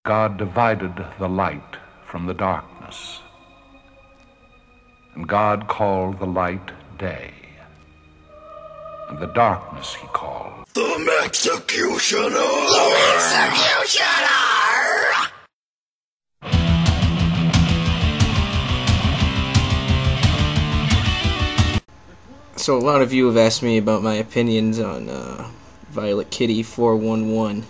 God divided the light from the darkness, and God called the light day, and the darkness he called the Mexxxicutioner! The Mexxxicutioner! So a lot of you have asked me about my opinions on Violet Kitty 411.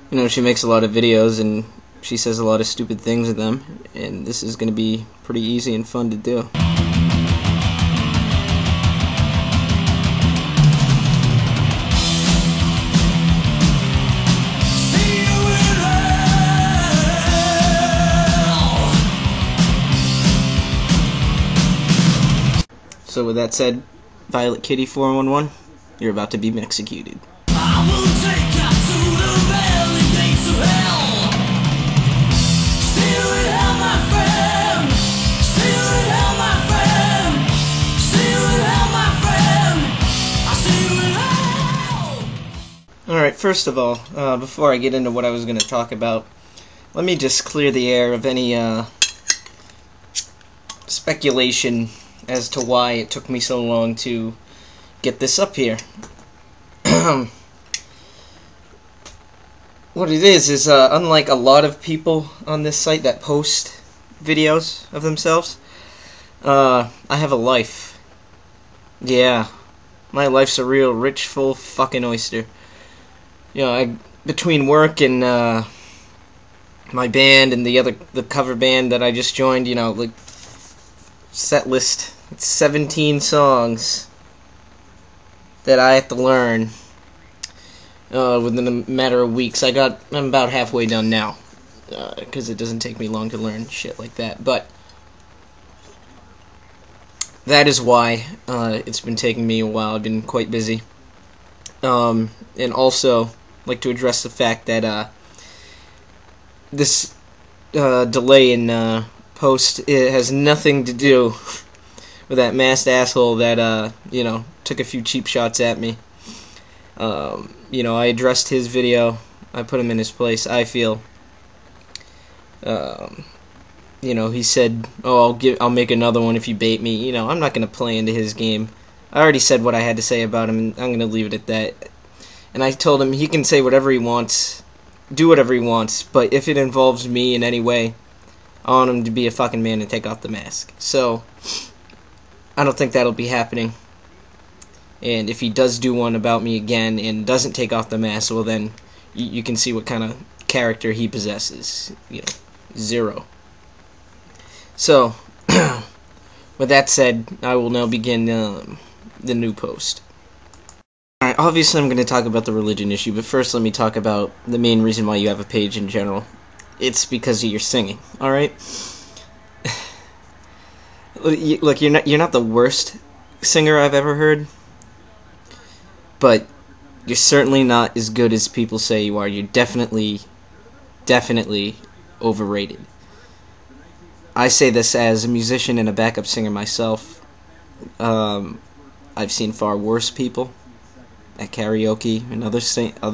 You know, she makes a lot of videos and she says a lot of stupid things in them, and this is going to be pretty easy and fun to do. So with that said, Violet Kitty 411, you're about to be Mexxxicuted. I will take you to the valley gates of hell. See you in hell, my friend. See you in hell, my friend. See you in hell, my friend. I see you in hell. Alright, first of all, before I get into what I was going to talk about, let me just clear the air of any speculation as to why it took me so long to get this up here. What it is unlike a lot of people on this site that post videos of themselves, I have a life. Yeah, my life's a real rich, full fucking oyster. You know, between work and my band and the cover band that I just joined, you know, like, set list, it's 17 songs that I have to learn within a matter of weeks. I'm about halfway done now, because it doesn't take me long to learn shit like that, but that is why it's been taking me a while. I've been quite busy, and also like to address the fact that this delay in post, it has nothing to do with that masked asshole that you know, took a few cheap shots at me. You know, I addressed his video. I put him in his place. I feel, you know, he said, "Oh, I'll make another one if you bait me." You know, I'm not gonna play into his game. I already said what I had to say about him, and I'm gonna leave it at that. And I told him he can say whatever he wants, do whatever he wants, but if it involves me in any way, I want him to be a fucking man and take off the mask. So I don't think that'll be happening. And if he does do one about me again and doesn't take off the mask, well then you can see what kind of character he possesses. You know, zero. So with that said, I will now begin the new post. Alright, obviously I'm going to talk about the religion issue, but first let me talk about the main reason why you have a page in general. It's because of your singing, alright? Look, you're not the worst singer I've ever heard, but you're certainly not as good as people say you are. You're definitely overrated. I say this as a musician and a backup singer myself. I've seen far worse people at karaoke and other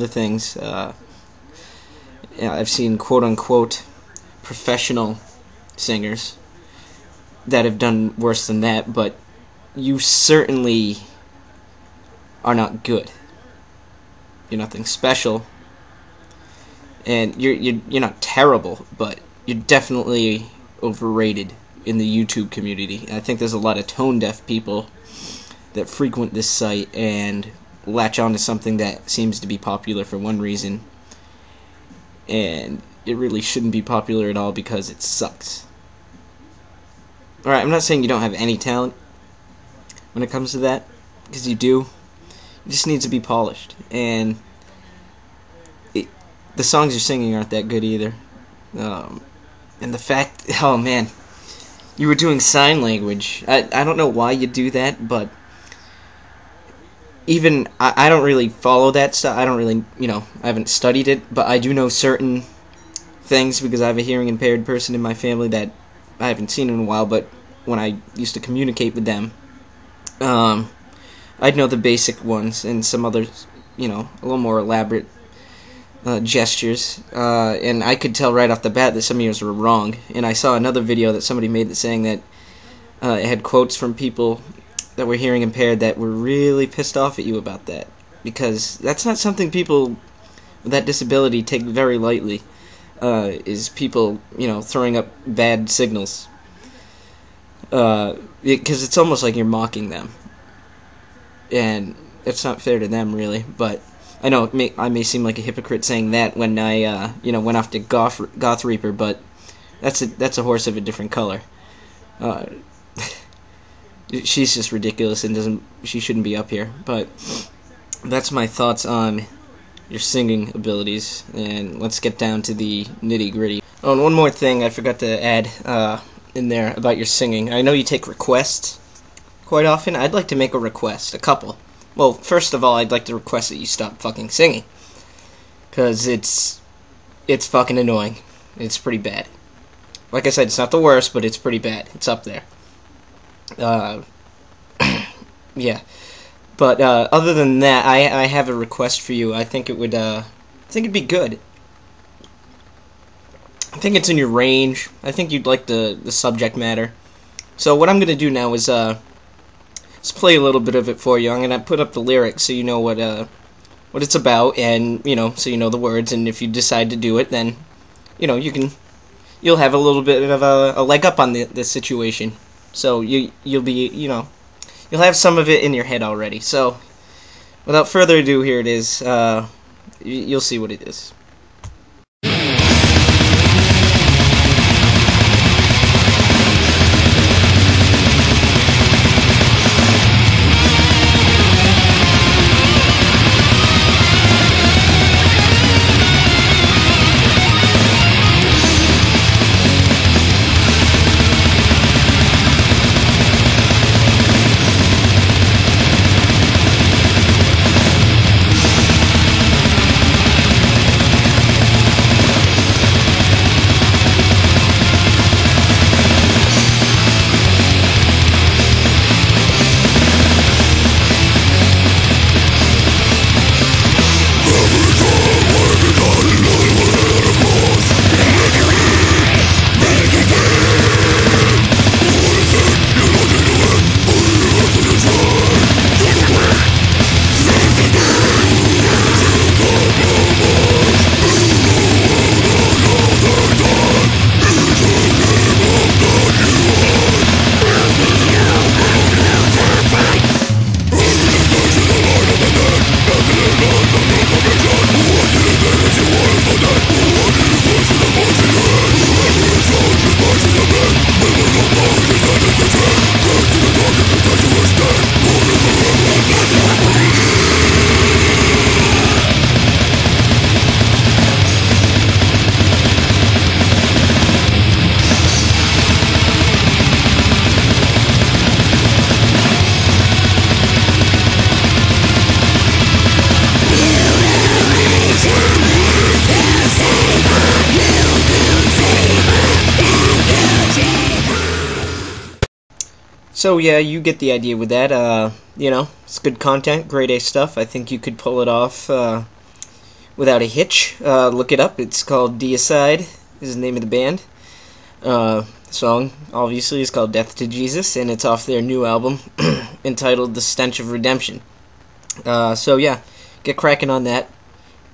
things. I've seen quote-unquote professional singers that have done worse than that, but you certainly are not good. You're nothing special, and you're not terrible, but you're definitely overrated in the YouTube community. I think there's a lot of tone-deaf people that frequent this site and latch on to something that seems to be popular for one reason, and it really shouldn't be popular at all because it sucks. Alright, I'm not saying you don't have any talent when it comes to that, because you do. It just needs to be polished, and the songs you're singing aren't that good either. And the fact, oh man, you were doing sign language. I don't know why you do that, but even I don't really follow that stuff. I don't really, you know, I haven't studied it, but I do know certain things because I have a hearing impaired person in my family that I haven't seen in a while, but when I used to communicate with them, I'd know the basic ones and some others, a little more elaborate gestures, and I could tell right off the bat that some of yours were wrong. And I saw another video that somebody made saying that it had quotes from people that were hearing impaired that were really pissed off at you about that, because that's not something people with that disability take very lightly. Is people, throwing up bad signals, because it's almost like you're mocking them, and it's not fair to them, really. But I know I may seem like a hypocrite saying that when I, went off to Goth Reaper, but that's a horse of a different color. She's just ridiculous and she shouldn't be up here. But that's my thoughts on your singing abilities, and let's get down to the nitty-gritty. Oh, and one more thing I forgot to add in there about your singing. I know you take requests quite often. I'd like to make a request, a couple. Well, first of all, I'd like to request that you stop fucking singing, because it's fucking annoying. It's pretty bad. Like I said, it's not the worst, but it's pretty bad. It's up there. Yeah. But other than that, I have a request for you. I think it'd be good. I think it's in your range. I think you'd like the subject matter. So what I'm gonna do now is let's play a little bit of it for you. I'm gonna put up the lyrics so you know what it's about, and so you know the words. And if you decide to do it, then you'll have a little bit of a leg up on the situation. So you'll be you'll have some of it in your head already. So without further ado, here it is. You'll see what it is. So yeah, you get the idea with that. It's good content, grade A stuff. I think you could pull it off without a hitch. Look it up. It's called Deicide, is the name of the band. Song, obviously, is called Death to Jesus, and it's off their new album entitled The Stench of Redemption. So yeah, get cracking on that,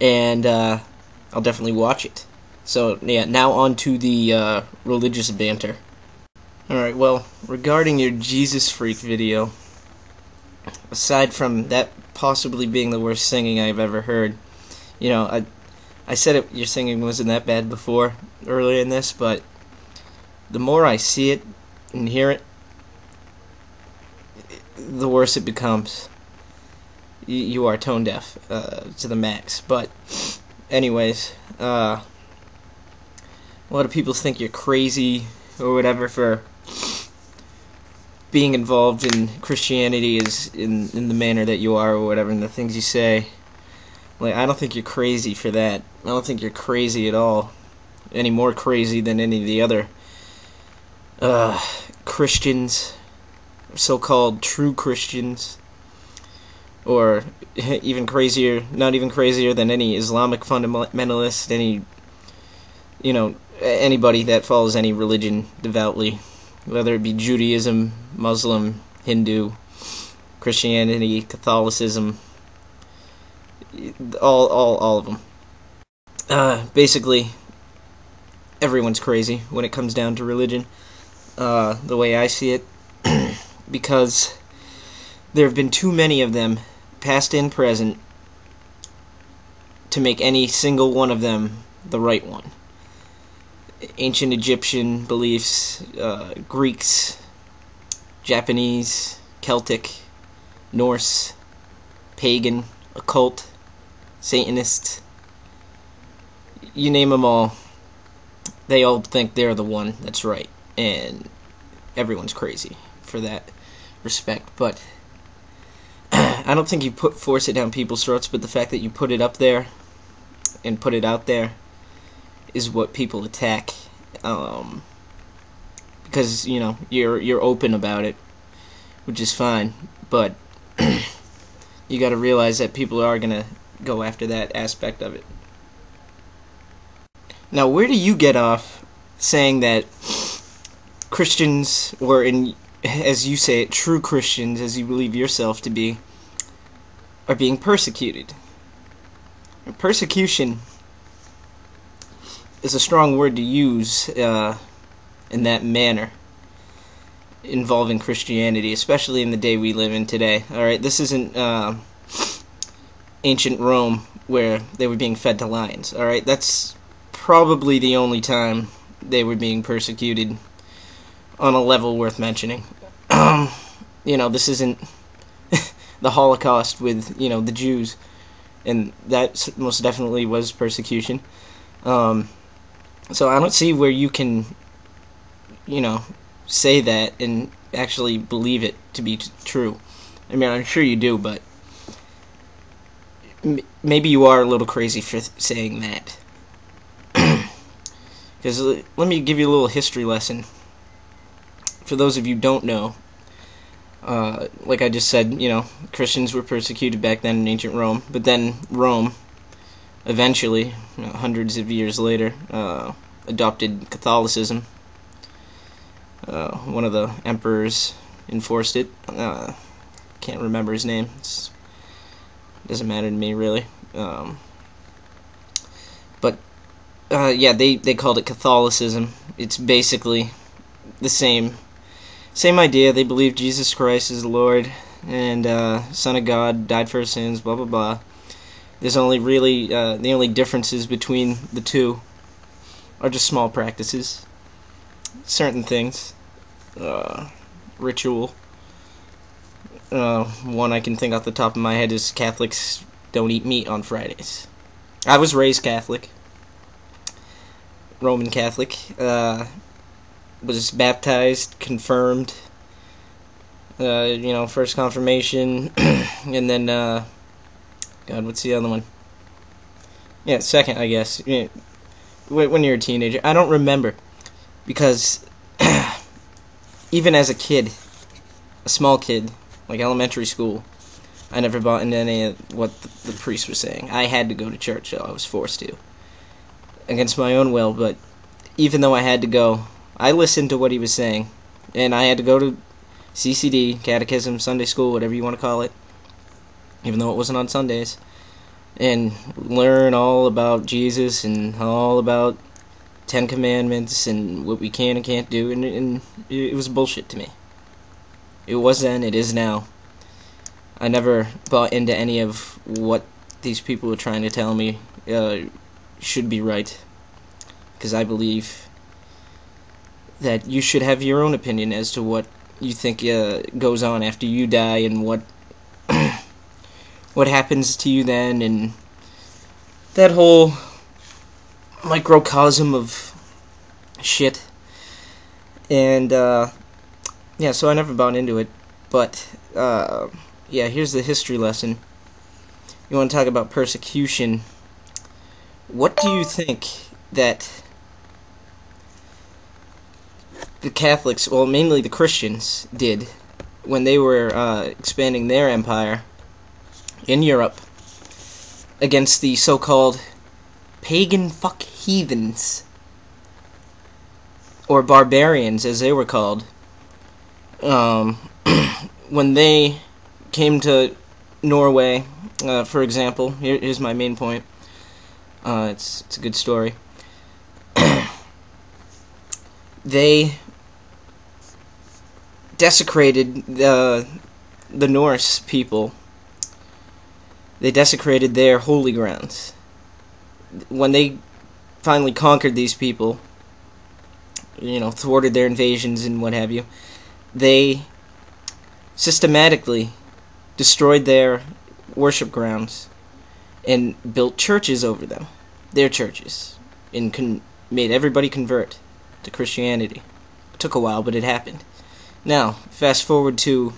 and I'll definitely watch it. So yeah, now on to the religious banter. Alright, well, regarding your Jesus Freak video, aside from that possibly being the worst singing I've ever heard, I said your singing wasn't that bad before, earlier in this, but the more I see it and hear it, the worse it becomes. You are tone deaf to the max. But anyways, a lot of people think you're crazy or whatever for being involved in Christianity is in the manner that you are or whatever, and the things you say. Like, I don't think you're crazy for that. I don't think you're crazy at all. Any more crazy than any of the other Christians, so-called true Christians. or even crazier, not even crazier than any Islamic fundamentalist, any, anybody that follows any religion devoutly, whether it be Judaism, Muslim, Hindu, Christianity, Catholicism, all of them. Basically, everyone's crazy when it comes down to religion, the way I see it, because there have been too many of them, past and present, to make any single one of them the right one. Ancient Egyptian beliefs, Greeks, Japanese, Celtic, Norse, pagan, occult, Satanist, you name them all, they all think they're the one that's right, and everyone's crazy for that respect. But I don't think you force it down people's throats, but the fact that you put it up there and put it out there is what people attack, because you're open about it, which is fine, but you got to realize that people are gonna go after that aspect of it. Now, where do you get off saying that Christians, or as you say it, true Christians, as you believe yourself to be, are being persecuted? Persecution is a strong word to use in that manner involving Christianity, especially in the day we live in today. Alright, this isn't ancient Rome where they were being fed to lions. Alright, that's probably the only time they were being persecuted on a level worth mentioning. This isn't the Holocaust with, the Jews, and that most definitely was persecution. So I don't see where you can, say that and actually believe it to be true. I mean, I'm sure you do, but maybe you are a little crazy for saying that. Because let me give you a little history lesson. For those of you who don't know, like I just said, Christians were persecuted back then in ancient Rome, but then Rome, eventually, hundreds of years later, adopted Catholicism. One of the emperors enforced it. Can't remember his name. Doesn't matter to me, really. They called it Catholicism. It's basically the same idea. They believe Jesus Christ is the Lord and Son of God, died for our sins, blah blah blah. There's only really the only differences between the two are just small practices, certain things, ritual. One I can think off the top of my head is Catholics don't eat meat on Fridays. I was raised Catholic, Roman Catholic, was baptized, confirmed, first confirmation, and then, God, what's the other one? Yeah, second, I guess, when you're a teenager. I don't remember, because even as a kid, a small kid, like elementary school, I never bought into any of what the priest was saying. I had to go to church, so I was forced to, against my own will, but even though I had to go, I listened to what he was saying, and I had to go to CCD, Catechism, Sunday School, whatever you want to call it, even though it wasn't on Sundays, and learn all about Jesus and all about 10 Commandments and what we can and can't do, and it was bullshit to me. It was then, it is now. I never bought into any of what these people were trying to tell me should be right, because I believe that you should have your own opinion as to what you think goes on after you die, and what what happens to you then, and that whole microcosm of shit. And so I never bought into it, but here's the history lesson. You want to talk about persecution? What do you think that the Catholics, well, mainly the Christians, did when they were expanding their empire in Europe against the so-called pagan fuck heathens, or barbarians as they were called, when they came to Norway, for example. Here's my main point. It's a good story. They desecrated the Norse people. They desecrated their holy grounds. When they finally conquered these people, thwarted their invasions and what have you, they systematically destroyed their worship grounds and built churches over them, their churches, and made everybody convert to Christianity. It took a while, but it happened. Now, fast forward to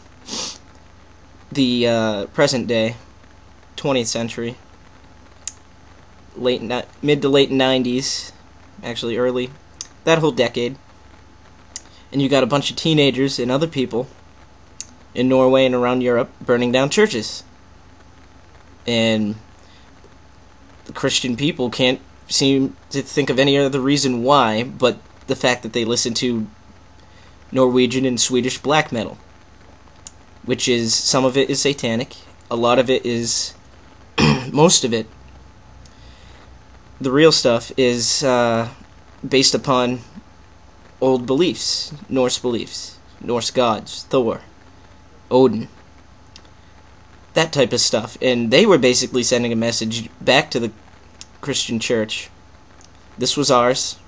the present day, 20th century, mid to late 90s, actually early, that whole decade, and you got a bunch of teenagers and other people in Norway and around Europe burning down churches. And the Christian people can't seem to think of any other reason why but the fact that they listen to Norwegian and Swedish black metal, which is, some of it is satanic, a lot of it is, most of it, the real stuff, is based upon old beliefs, Norse gods, Thor, Odin, that type of stuff. And they were basically sending a message back to the Christian church: this was ours,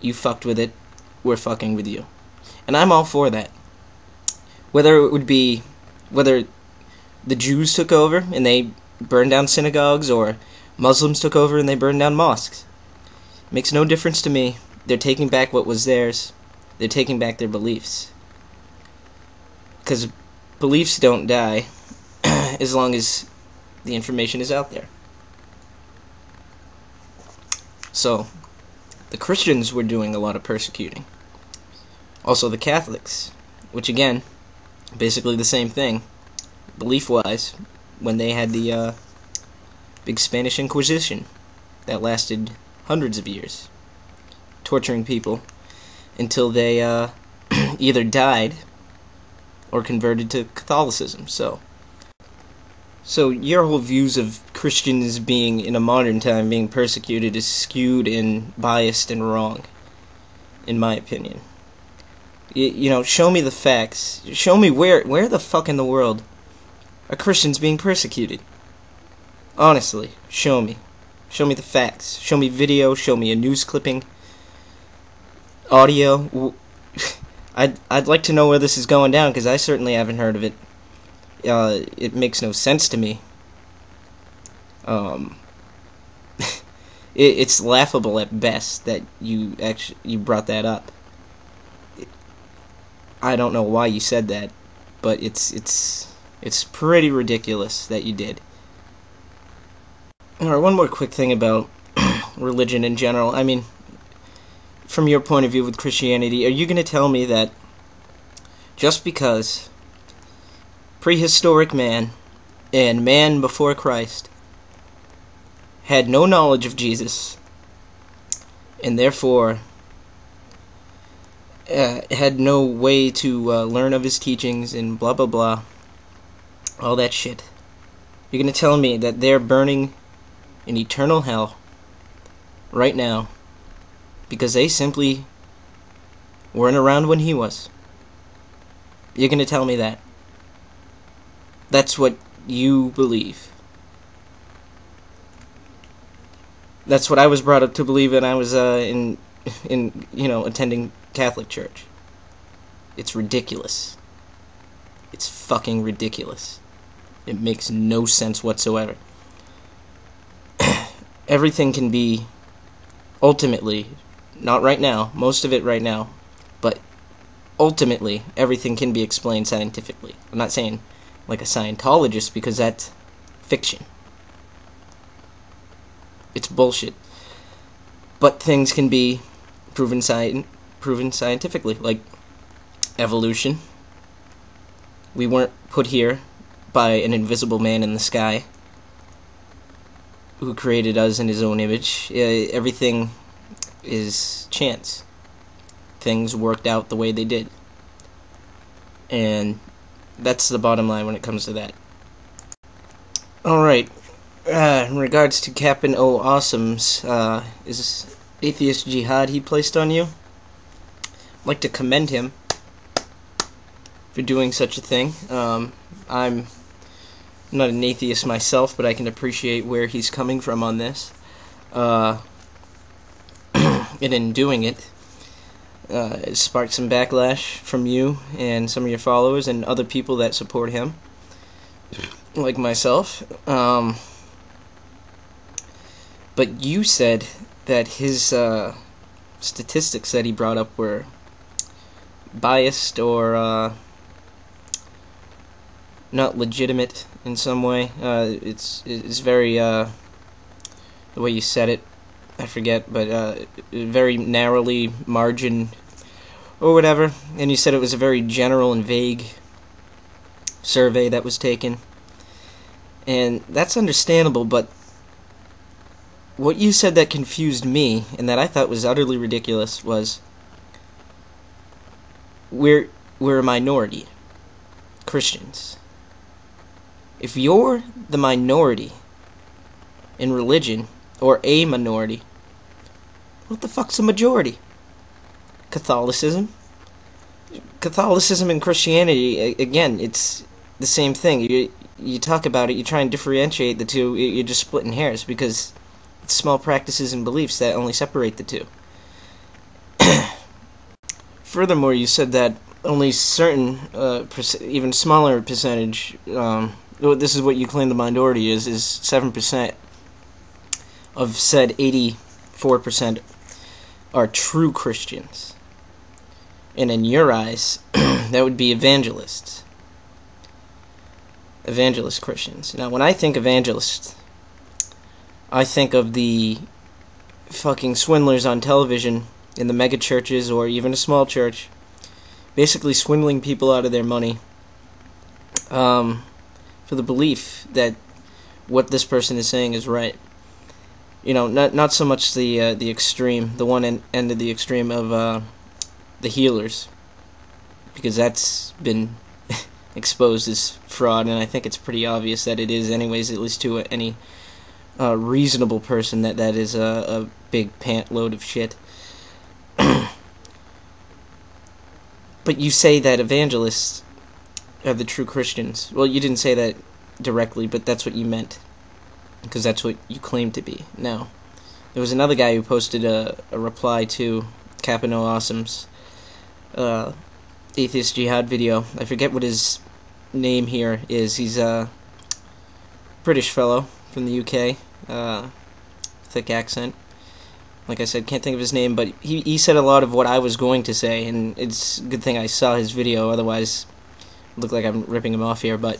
you fucked with it, we're fucking with you. And I'm all for that. Whether the Jews took over and they burned down synagogues, or Muslims took over and they burned down mosques, makes no difference to me. They're taking back what was theirs. They're taking back their beliefs. Because beliefs don't die as long as the information is out there. So, the Christians were doing a lot of persecuting. Also the Catholics, which again, basically the same thing, belief-wise, when they had the big Spanish Inquisition that lasted hundreds of years, torturing people until they either died or converted to Catholicism. So your whole views of Christians being, in a modern time, being persecuted is skewed and biased and wrong, in my opinion. Show me the facts. Show me where the fuck in the world are Christians being persecuted. Honestly, show me. Show me the facts. Show me video. Show me a news clipping. Audio. I'd like to know where this is going down, because I certainly haven't heard of it. It makes no sense to me. It's laughable at best that you brought that up. I don't know why you said that, but it's pretty ridiculous that you did. Alright, one more quick thing about religion in general. I mean, from your point of view with Christianity, are you going to tell me that just because prehistoric man and man before Christ had no knowledge of Jesus, and therefore had no way to learn of his teachings and blah blah blah, all that shit, you're going to tell me that they're burning in eternal hell right now because they simply weren't around when he was? You're going to tell me that? That's what you believe. That's what I was brought up to believe when I was in attending Catholic church. It's ridiculous. It's fucking ridiculous. It makes no sense whatsoever. Everything can be, ultimately, not right now, most of it right now, but ultimately everything can be explained scientifically. I'm not saying like a Scientologist, because that's fiction. It's bullshit. But things can be proven scientifically, like evolution. We weren't put here by an invisible man in the sky who created us in his own image. Everything is chance. Things worked out the way they did. And that's the bottom line when it comes to that. Alright, in regards to Captain O Awesome's is atheist jihad he placed on you, I'd like to commend him for doing such a thing. I'm not an atheist myself, but I can appreciate where he's coming from on this. And in doing it, it sparked some backlash from you and some of your followers and other people that support him, like myself. But you said that his statistics that he brought up were biased or not legitimate in some way. It's very the way you said it, I forget, but very narrowly margined or whatever. And you said it was a very general and vague survey that was taken, and that's understandable. But what you said that confused me and that I thought was utterly ridiculous was we're a minority, Christians. If you're the minority in religion, or a minority, what the fuck's a majority? Catholicism and Christianity, again, it's the same thing. You talk about it, you try and differentiate the two, you're just splitting hairs, because it's small practices and beliefs that only separate the two. Furthermore, you said that only certain, even smaller percentage, this is what you claim the minority is 7% of said 84% are true Christians. And in your eyes, that would be evangelists. Evangelist Christians. Now, when I think evangelists, I think of the fucking swindlers on television in the mega churches or even a small church, basically swindling people out of their money for the belief that what this person is saying is right. You know, not so much the extreme, the one end of the extreme of the healers, because that's been exposed as fraud, and I think it's pretty obvious that it is anyways, at least to any reasonable person, that is a big pant load of shit. But you say that evangelists are the true Christians. Well, you didn't say that directly, but that's what you meant, because that's what you claim to be. Now, there was another guy who posted a reply to Capino Awesome's Atheist Jihad video. I forget what his name here is. He's a British fellow from the UK, thick accent. Like I said, can't think of his name, but he said a lot of what I was going to say, and it's a good thing I saw his video, otherwise it looked like I'm ripping him off here. But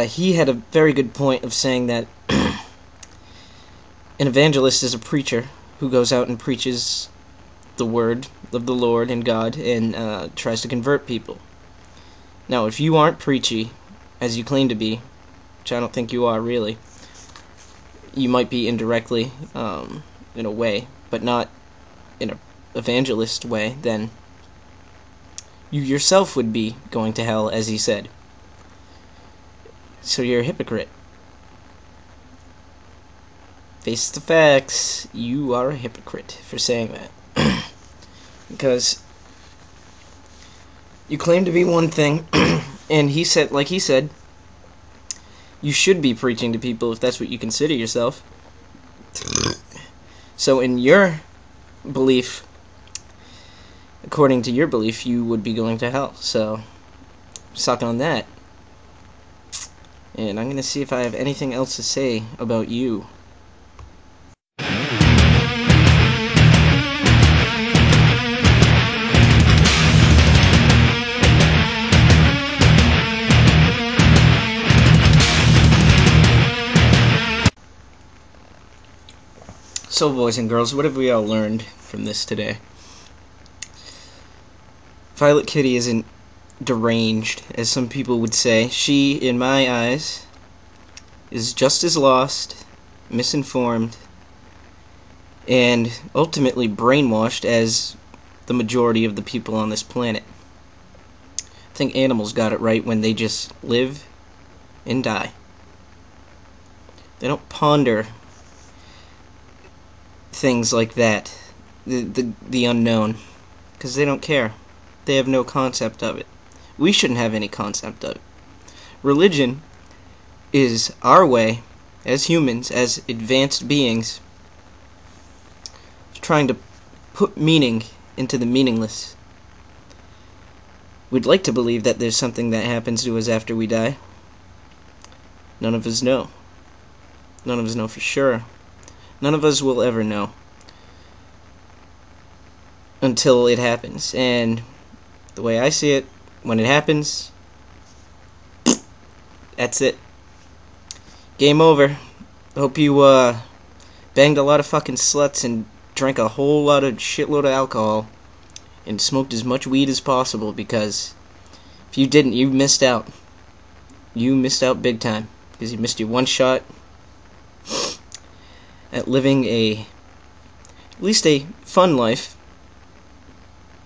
he had a very good point of saying that an evangelist is a preacher who goes out and preaches the word of the Lord and God and tries to convert people. Now, if you aren't preachy, as you claim to be, which I don't think you are really, you might be indirectly, in a way, but not in an evangelist way, then you yourself would be going to hell, as he said. So you're a hypocrite. Face the facts. You are a hypocrite for saying that. Because you claim to be one thing, and he said, like he said, you should be preaching to people if that's what you consider yourself. So in your belief, according to your belief, you would be going to hell. So suck on that. And I'm going to see if I have anything else to say about you. So, boys and girls, what have we all learned from this today? Violet Kitty isn't deranged, as some people would say. She, in my eyes, is just as lost, misinformed, and ultimately brainwashed as the majority of the people on this planet. I think animals got it right when they just live and die. They don't ponder things like that, the unknown, because they don't care. They have no concept of it. We shouldn't have any concept of it. Religion is our way, as humans, as advanced beings, trying to put meaning into the meaningless. We'd like to believe that there's something that happens to us after we die. None of us know. None of us know for sure. None of us will ever know until it happens. And the way I see it, when it happens, that's it. Game over. Hope you banged a lot of fucking sluts and drank a whole lot of shitload of alcohol and smoked as much weed as possible, because if you didn't, you missed out. You missed out big time, because you missed your one shot at living at least a fun life,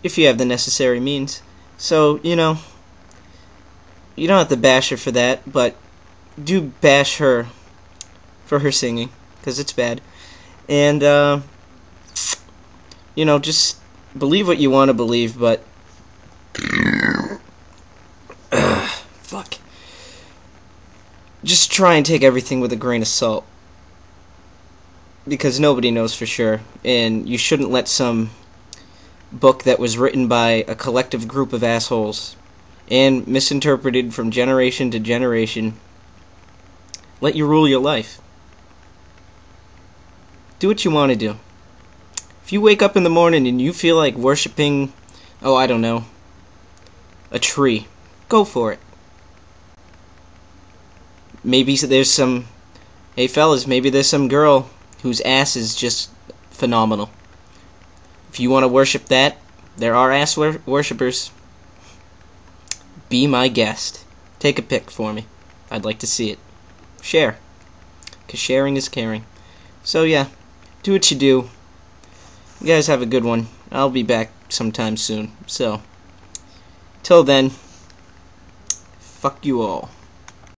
if you have the necessary means. So, you don't have to bash her for that, but do bash her for her singing, because it's bad. And, just believe what you want to believe, but fuck. Just try and take everything with a grain of salt, because nobody knows for sure, and you shouldn't let some book that was written by a collective group of assholes and misinterpreted from generation to generation let you rule your life. Do what you want to do. If you wake up in the morning and you feel like worshiping, I don't know, a tree, go for it. Maybe there's some, hey fellas, maybe there's some girl whose ass is just phenomenal. If you want to worship that, there are ass worshippers. Be my guest. Take a pic for me. I'd like to see it. Share. Because sharing is caring. So yeah, do what you do. You guys have a good one. I'll be back sometime soon. So, till then, fuck you all.